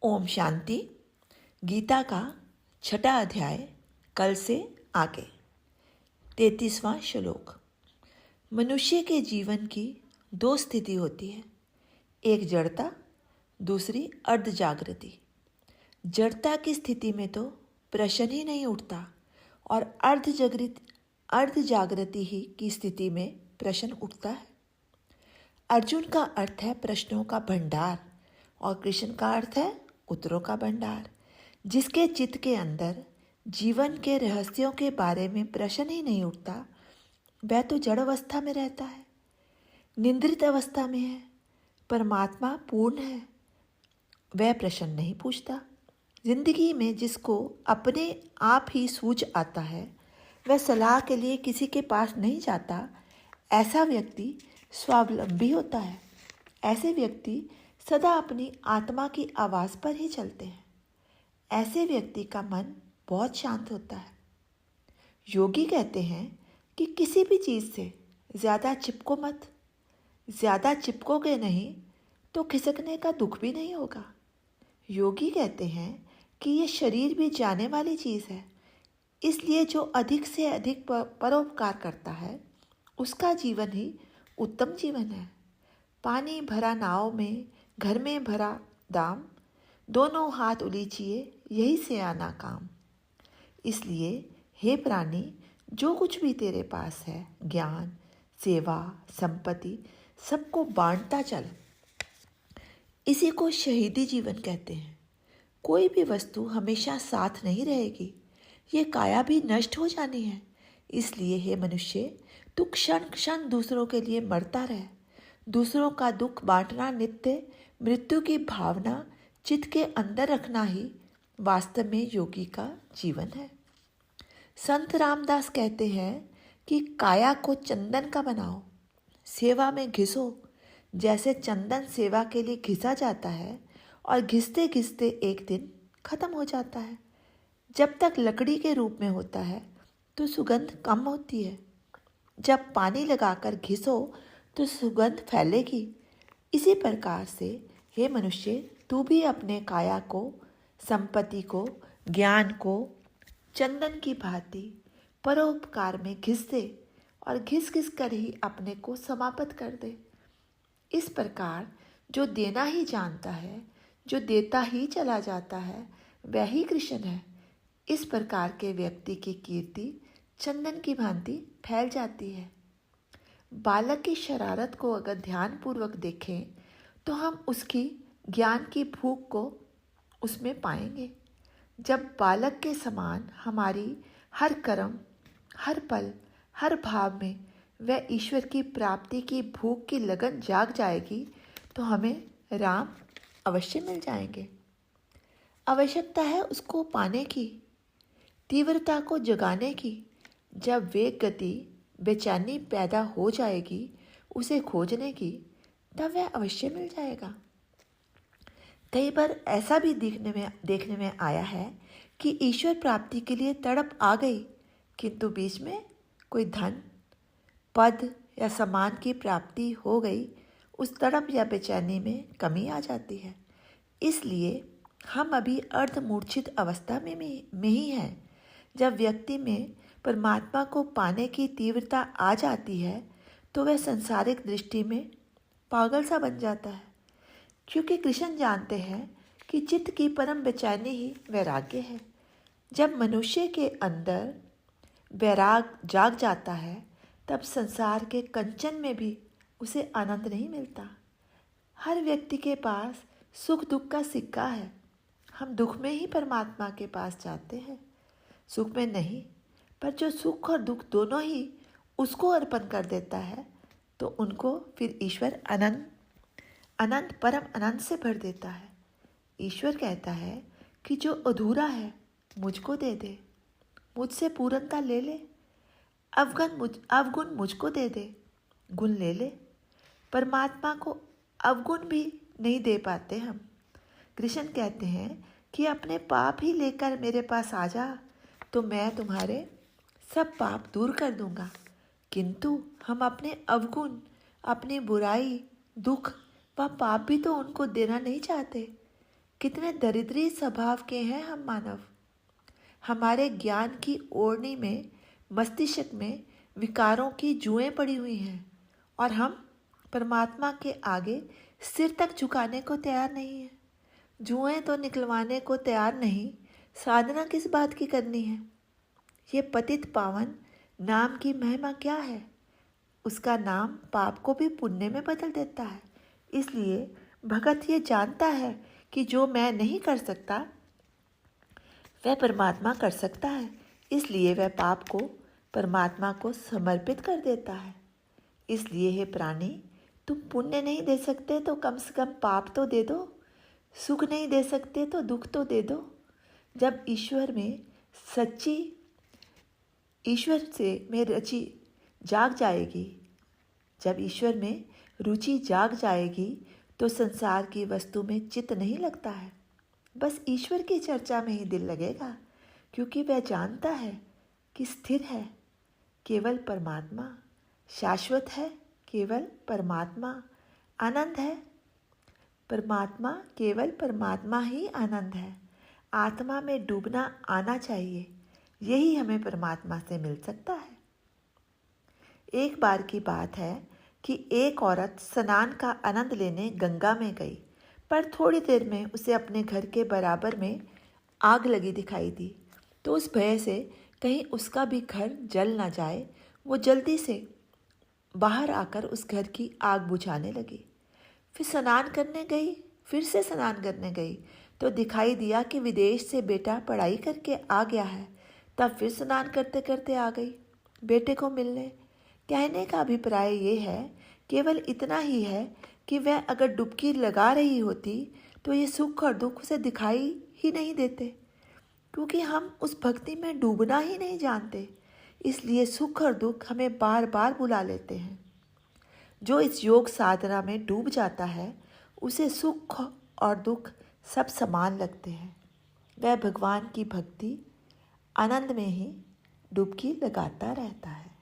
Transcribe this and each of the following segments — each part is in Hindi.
ओम शांति। गीता का 6वां अध्याय कल से आगे। 33वां श्लोक। मनुष्य के जीवन की दो स्थिति होती है, एक जड़ता, दूसरी अर्ध जागृति। जड़ता की स्थिति में तो प्रश्न ही नहीं उठता और अर्ध जागृति ही की स्थिति में प्रश्न उठता है। अर्जुन का अर्थ है प्रश्नों का भंडार और कृष्ण का अर्थ है उत्तरों का भंडार। जिसके चित्त के अंदर जीवन के रहस्यों के बारे में प्रश्न ही नहीं उठता, वह तो जड़ अवस्था में रहता है, निंद्रित अवस्था में है। परमात्मा पूर्ण है, वह प्रश्न नहीं पूछता। जिंदगी में जिसको अपने आप ही सूझ आता है, वह सलाह के लिए किसी के पास नहीं जाता। ऐसा व्यक्ति स्वावलंबी होता है। ऐसे व्यक्ति सदा अपनी आत्मा की आवाज़ पर ही चलते हैं। ऐसे व्यक्ति का मन बहुत शांत होता है। योगी कहते हैं कि किसी भी चीज़ से ज़्यादा चिपको मत। ज़्यादा चिपकोगे नहीं तो खिसकने का दुख भी नहीं होगा। योगी कहते हैं कि ये शरीर भी जाने वाली चीज़ है, इसलिए जो अधिक से अधिक परोपकार करता है उसका जीवन ही उत्तम जीवन है। पानी भरा नाव में घर में भरा दाम, दोनों हाथ उलीचिए यही से आना काम। इसलिए हे प्राणी, जो कुछ भी तेरे पास है, ज्ञान, सेवा, संपत्ति, सबको बांटता चल। इसी को शहीदी जीवन कहते हैं। कोई भी वस्तु हमेशा साथ नहीं रहेगी, ये काया भी नष्ट हो जानी है। इसलिए हे मनुष्य, तू क्षण क्षण दूसरों के लिए मरता रह। दूसरों का दुख बांटना, नित्य मृत्यु की भावना चित्त के अंदर रखना ही वास्तव में योगी का जीवन है। संत रामदास कहते हैं कि काया को चंदन का बनाओ, सेवा में घिसो। जैसे चंदन सेवा के लिए घिसा जाता है और घिसते घिसते एक दिन खत्म हो जाता है। जब तक लकड़ी के रूप में होता है तो सुगंध कम होती है। जब पानी लगाकर घिसो तो सुगंध फैलेगी। इसी प्रकार से हे मनुष्य, तू भी अपने काया को, संपत्ति को, ज्ञान को चंदन की भांति परोपकार में घिस दे और घिस घिस कर ही अपने को समाप्त कर दे। इस प्रकार जो देना ही जानता है, जो देता ही चला जाता है, वह ही कृष्ण है। इस प्रकार के व्यक्ति की कीर्ति चंदन की भांति फैल जाती है। बालक की शरारत को अगर ध्यानपूर्वक देखें तो हम उसकी ज्ञान की भूख को उसमें पाएंगे। जब बालक के समान हमारी हर कर्म, हर पल, हर भाव में वह ईश्वर की प्राप्ति की भूख की लगन जाग जाएगी तो हमें राम अवश्य मिल जाएंगे। आवश्यकता है उसको पाने की, तीव्रता को जगाने की। जब वेग गति, बेचैनी पैदा हो जाएगी उसे खोजने की, तब वह अवश्य मिल जाएगा। कई बार ऐसा भी देखने में आया है कि ईश्वर प्राप्ति के लिए तड़प आ गई, किंतु बीच में कोई धन, पद या सम्मान की प्राप्ति हो गई। उस तड़प या बेचैनी में कमी आ जाती है। इसलिए हम अभी अर्धमूर्छित अवस्था में ही हैं। जब व्यक्ति में परमात्मा को पाने की तीव्रता आ जाती है तो वह संसारिक दृष्टि में पागल सा बन जाता है, क्योंकि कृष्ण जानते हैं कि चित्त की परम बेचैनी ही वैराग्य है। जब मनुष्य के अंदर वैराग जाग जाता है तब संसार के कंचन में भी उसे आनंद नहीं मिलता। हर व्यक्ति के पास सुख दुख का सिक्का है। हम दुख में ही परमात्मा के पास जाते हैं, सुख में नहीं। पर जो सुख और दुख दोनों ही उसको अर्पण कर देता है तो उनको फिर ईश्वर अनंत परम अनंत से भर देता है। ईश्वर कहता है कि जो अधूरा है मुझको दे दे, मुझसे पूर्णता ले ले। अवगुण मुझको दे दे, गुण ले ले। परमात्मा को अवगुण भी नहीं दे पाते हम। कृष्ण कहते हैं कि अपने पाप ही लेकर मेरे पास आ जा तो मैं तुम्हारे सब पाप दूर कर दूंगा। किंतु हम अपने अवगुण, अपनी बुराई, दुख व पाप भी तो उनको देना नहीं चाहते। कितने दरिद्री स्वभाव के हैं हम मानव। हमारे ज्ञान की ओढ़नी में, मस्तिष्क में विकारों की जुएं पड़ी हुई हैं और हम परमात्मा के आगे सिर तक झुकाने को तैयार नहीं हैं। जुएं तो निकलवाने को तैयार नहीं, साधना किस बात की करनी है। ये पतित पावन नाम की महिमा क्या है। उसका नाम पाप को भी पुण्य में बदल देता है। इसलिए भगत ये जानता है कि जो मैं नहीं कर सकता वह परमात्मा कर सकता है। इसलिए वह पाप को परमात्मा को समर्पित कर देता है। इसलिए हे प्राणी, तुम पुण्य नहीं दे सकते तो कम से कम पाप तो दे दो। सुख नहीं दे सकते तो दुख तो दे दो। जब ईश्वर में रुचि जाग जाएगी, जब ईश्वर में रुचि जाग जाएगी तो संसार की वस्तु में चित्त नहीं लगता है। बस ईश्वर की चर्चा में ही दिल लगेगा, क्योंकि वह जानता है कि स्थिर है केवल परमात्मा, शाश्वत है केवल परमात्मा, आनंद है परमात्मा, केवल परमात्मा ही आनंद है। आत्मा में डूबना आना चाहिए, यही हमें परमात्मा से मिल सकता है। एक बार की बात है कि एक औरत स्नान का आनंद लेने गंगा में गई, पर थोड़ी देर में उसे अपने घर के बराबर में आग लगी दिखाई दी। तो उस भय से कहीं उसका भी घर जल न जाए, वो जल्दी से बाहर आकर उस घर की आग बुझाने लगी। फिर फिर से स्नान करने गई तो दिखाई दिया कि विदेश से बेटा पढ़ाई करके आ गया है। तब फिर स्नान करते करते आ गई बेटे को मिलने। कहने का अभिप्राय ये है, केवल इतना ही है कि वह अगर डुबकी लगा रही होती तो ये सुख और दुख उसे दिखाई ही नहीं देते, क्योंकि हम उस भक्ति में डूबना ही नहीं जानते। इसलिए सुख और दुख हमें बार बार बुला लेते हैं। जो इस योग साधना में डूब जाता है उसे सुख और दुख सब समान लगते हैं। वह भगवान की भक्ति आनंद में ही डुबकी लगाता रहता है।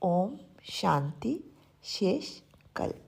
ओम शांति शेष कल्प।